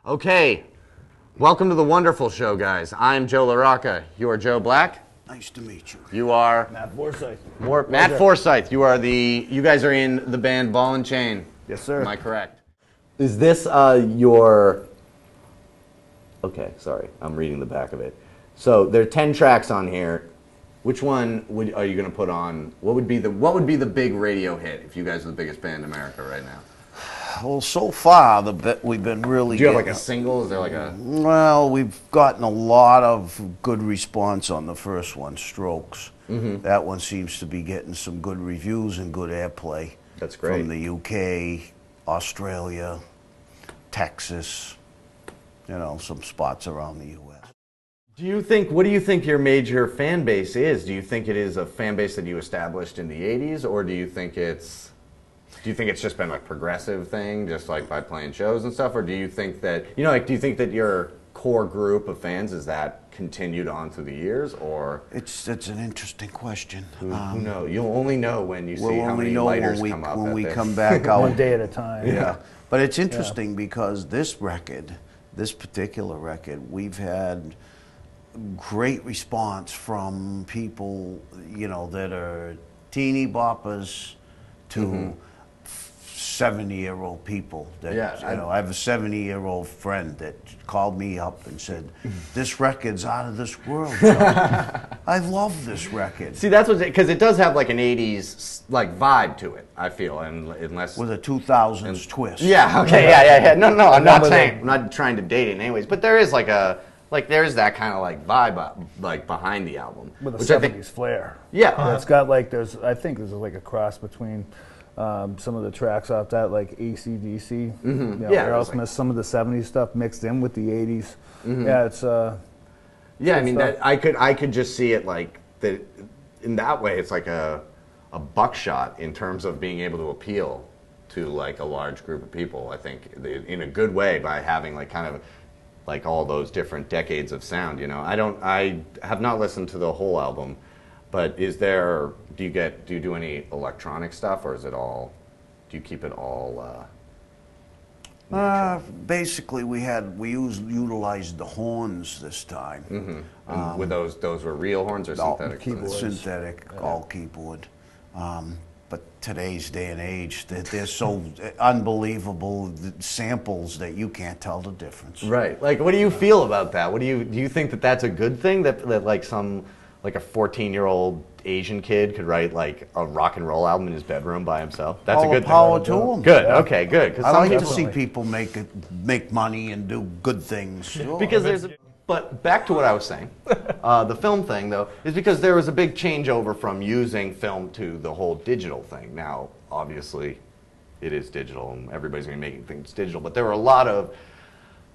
Okay, welcome to the wonderful show, guys. I'm Joe LaRocca. You are Joe Black. Nice to meet you. You are Matt Forsythe. Matt Forsythe. You guys are in the band Ball and Chain. Yes, sir. Am I correct? Is this your... Okay, sorry. I'm reading the back of it. So there are 10 tracks on here. Which one are you going to put on? What would be the big radio hit if you guys are the biggest band in America right now? Well, so far we've been really. Do you have like a single? Is there like a? Well, we've gotten a lot of good response on the first one, Strokes. Mm-hmm. That one seems to be getting some good reviews and good airplay. That's great. From the UK, Australia, Texas, some spots around the U.S. What do you think your major fan base is? Do you think it is a fan base that you established in the 80s, or do you think it's just been a progressive thing, just like by playing shows and stuff, or do you think that, do you think that your core group of fans is that continued on through the years, or? It's an interesting question. Who knows? You'll only know when you see how many lighters come up. When we come back out. One day at a time. Yeah. But it's interesting because this particular record, we've had great response from people, that are teeny boppers to 70-year-old people. That, I have a 70-year-old friend that called me up and said, "This record's out of this world, Joe. I love this record." See, that's because it does have like an 80s like vibe to it, I feel, unless with a 2000s twist. Yeah. Okay. Yeah. No. I'm not trying to date it anyways, but there is there's that kind of like vibe like behind the album with a 70s flair. Yeah. It's got like I think there's like a cross between some of the tracks off that, like AC/DC, Aerosmith, some of the 70s stuff mixed in with the 80s. Mm-hmm. Yeah, it's yeah, I mean that I could just see it like that in that way. It's like a buckshot in terms of being able to appeal to like a large group of people. I think in a good way by having like kind of like all those different decades of sound. I have not listened to the whole album, but do you do any electronic stuff, or is it all? Do you keep it all? Basically, we utilized the horns this time. Mm-hmm. And with those were real horns or synthetic? Synthetic, all keyboard. But today's day and age, they're so unbelievable samples that you can't tell the difference. Right. Like, what do you feel about that? Do you think that that's a good thing that like a 14-year-old Asian kid could write like a rock and roll album in his bedroom by himself? That's a good thing. Power to him. Good. Yeah. Okay. Good. I like to see people make money and do good things. Sure. Because but back to what I was saying, the film thing though is because there was a big changeover from using film to the whole digital thing. Now, obviously, it is digital and everybody's gonna be making things digital. But there were a lot of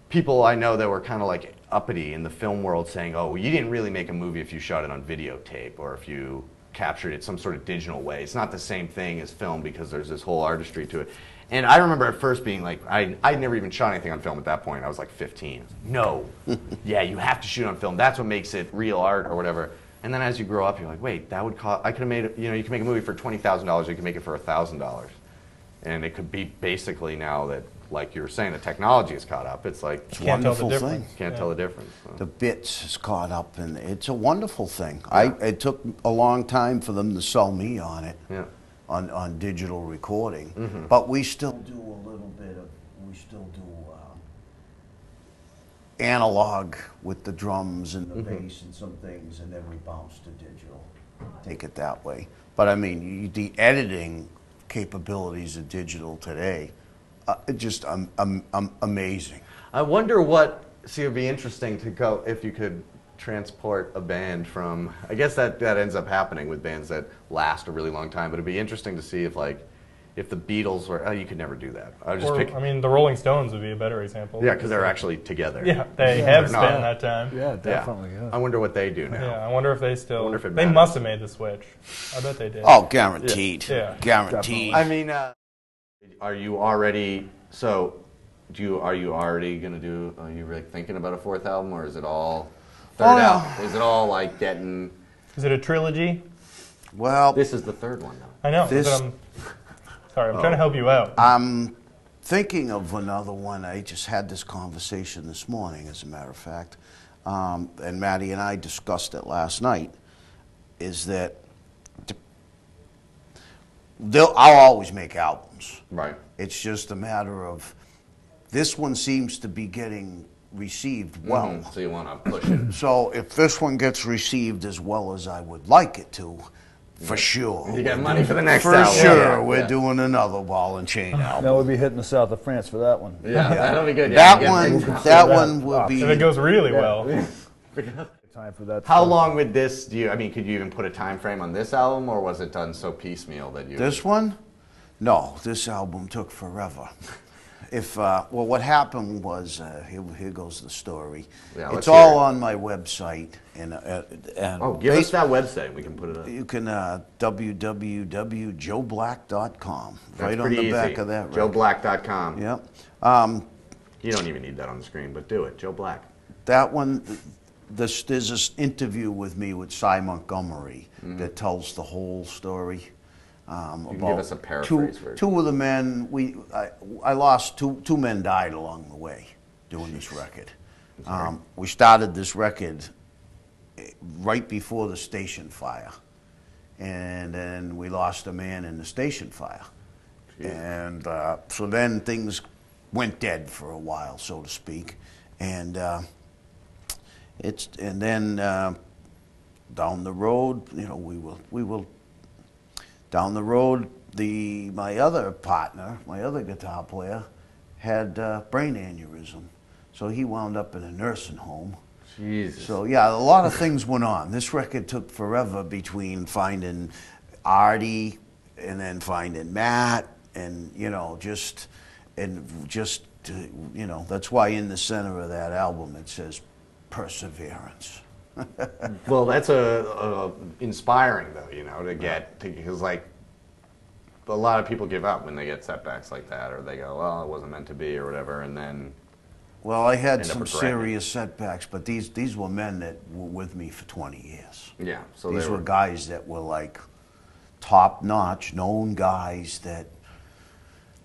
people I know that were kind of like uppity in the film world saying, "Oh, well, you didn't really make a movie if you shot it on videotape or if you captured it some sort of digital way. It's not the same thing as film because there's this whole artistry to it." And I remember at first being like, I'd never even shot anything on film at that point. I was like 15. No. Yeah, you have to shoot on film. That's what makes it real art or whatever. And then as you grow up, you're like, wait, that would cost, I could have made it, you can make a movie for $20,000, you can make it for $1,000. And it could be basically now that, like you were saying, the technology is caught up. It's like, it's a wonderful thing. Can't tell the difference. So. The bits is caught up, and it's a wonderful thing. Yeah. It took a long time for them to sell me on it. Yeah. On digital recording, but we still do a little bit of, analog with the drums and the bass and some things, and then we bounce to digital, take it that way. But I mean, the editing capabilities of digital today, just amazing. I wonder it would be interesting to go, if you could transport a band from, I guess that ends up happening with bands that last a really long time, but it'd be interesting to see if the Beatles were, you could never do that. The Rolling Stones would be a better example. Yeah, because they're actually together. Yeah, they have spent that time. Yeah, definitely. Yeah. I wonder what they do now. Yeah, I wonder if they still, they must have made the switch. I bet they did. Oh, guaranteed. Yeah. Guaranteed. Definitely. I mean, are you already going to do, are you really thinking about a fourth album, or is it all third album? Is it all like getting... Is it a trilogy? Well... This is the third one, though. I know. Sorry, I'm trying to help you out. thinking of another one. I just had this conversation this morning, as a matter of fact, and Maddie and I discussed it last night, is that I'll always make albums. Right. It's just a matter of, this one seems to be getting received well. So you want to push it. So if this one gets received as well as I would like it to, for sure. You got money for the next For album. sure, Yeah, we're yeah. doing another Ball and Chain album. Now we'll be hitting the south of France for that one. Yeah, that'll be good. Yeah, That one will be. If it goes really well. Time for that. How stuff. long would this? Could you even put a time frame on this album, or was it done so piecemeal that you? This one? No, this album took forever. What happened was, here goes the story. Yeah, let's it's hear all it. on my website. And Give us that website. We can put it up. You can www.joeblack.com. That's Right on pretty the back easy. of that. JoeBlack.com. Yep. You don't even need that on the screen, but do it. Joe Black. That one, there's this interview with me with Cy Montgomery that tells the whole story. You can give us a paraphrase version. Two of the men, I lost two men died along the way doing this record. We started this record right before the station fire, and then we lost a man in the station fire. And so then things went dead for a while, so to speak, and then down the road, we will down the road. My other partner, my other guitar player, had brain aneurysm, so he wound up in a nursing home. Jesus. So yeah, a lot of things went on. This record took forever between finding Artie and then finding Matt, and that's why in the center of that album it says perseverance. Well, that's inspiring though, to get because like a lot of people give up when they get setbacks like that, or they go, well, it wasn't meant to be, or whatever, and then. Well, I had End up some regretting serious setbacks, but these were men that were with me for 20 years. Yeah, so These they were guys that were like top-notch, known guys that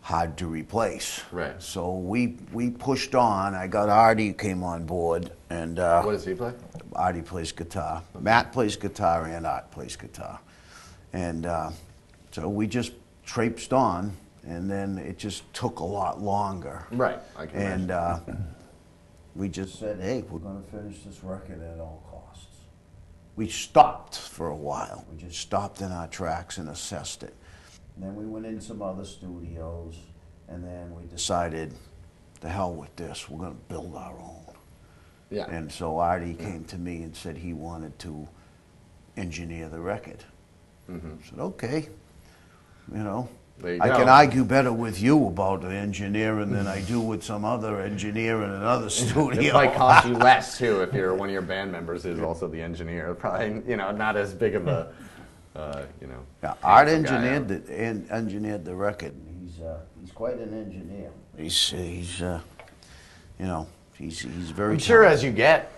hard to replace. Right. So we pushed on. I got Artie came on board, and What does he play? Artie plays guitar. Matt plays guitar, and Art plays guitar. And so we just traipsed on, and then it just took a lot longer. Right. I can And imagine. we just said, hey, we're going to finish this record at all costs. We stopped for a while. We just stopped in our tracks and assessed it. And then we went in some other studios, and then we decided, the hell with this, we're going to build our own. Yeah. And so Artie came to me and said he wanted to engineer the record. I said, okay, There you I go. can argue better with you about the engineering than I do with some other engineer in another studio. It might cost you less too if you're one of your band members who's also the engineer. Probably, not as big of a, Yeah, Art handsome guy. engineered the record. He's quite an engineer. He's very. I'm sure talented. as you get,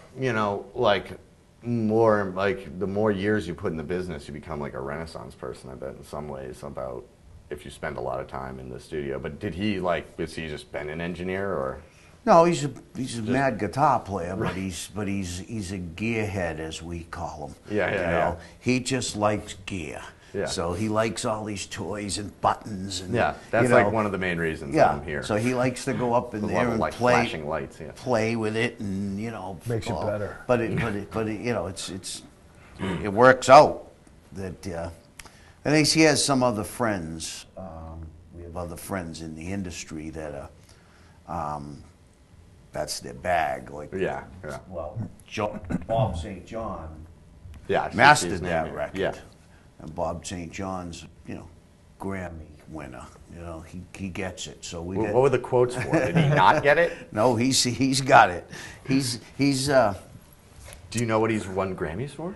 more like the more years you put in the business, you become like a Renaissance person. I bet in some ways about if you spend a lot of time in the studio. But was he just been an engineer or? No, he's a mad guitar player, but he's a gearhead, as we call him. Yeah. He just likes gear. Yeah. So he likes all these toys and buttons and Yeah, that's like one of the main reasons I'm here. So he likes to go up in The there level, and like play, flashing lights, yeah. play with it, and Makes it better. But it works out that. And he has some other friends. We have other friends in the industry that are. That's their bag. Like Yeah. Well, Bob St. John Yeah. I see mastered his name that here. record. Yeah. And Bob St. John's, Grammy winner. He gets it. So we get. What were the quotes for? Did he not get it? No, he's got it. He's Do you know what he's won Grammys for?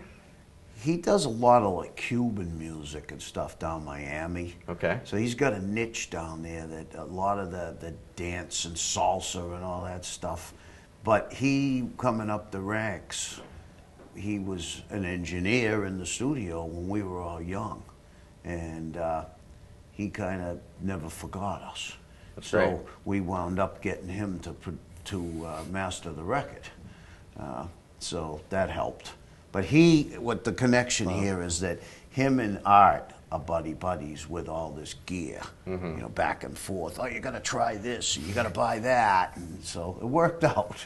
he does a lot of like Cuban music and stuff down Miami. Okay. So he's got a niche down there that a lot of the dance and salsa and all that stuff. But he coming up the ranks, he was an engineer in the studio when we were all young, and he kind of never forgot us. So right. we wound up getting him to master the record. So that helped. But what the connection here is that him and Art are buddies with all this gear, you know, back and forth. Oh, you got to try this, you got to buy that, and so it worked out.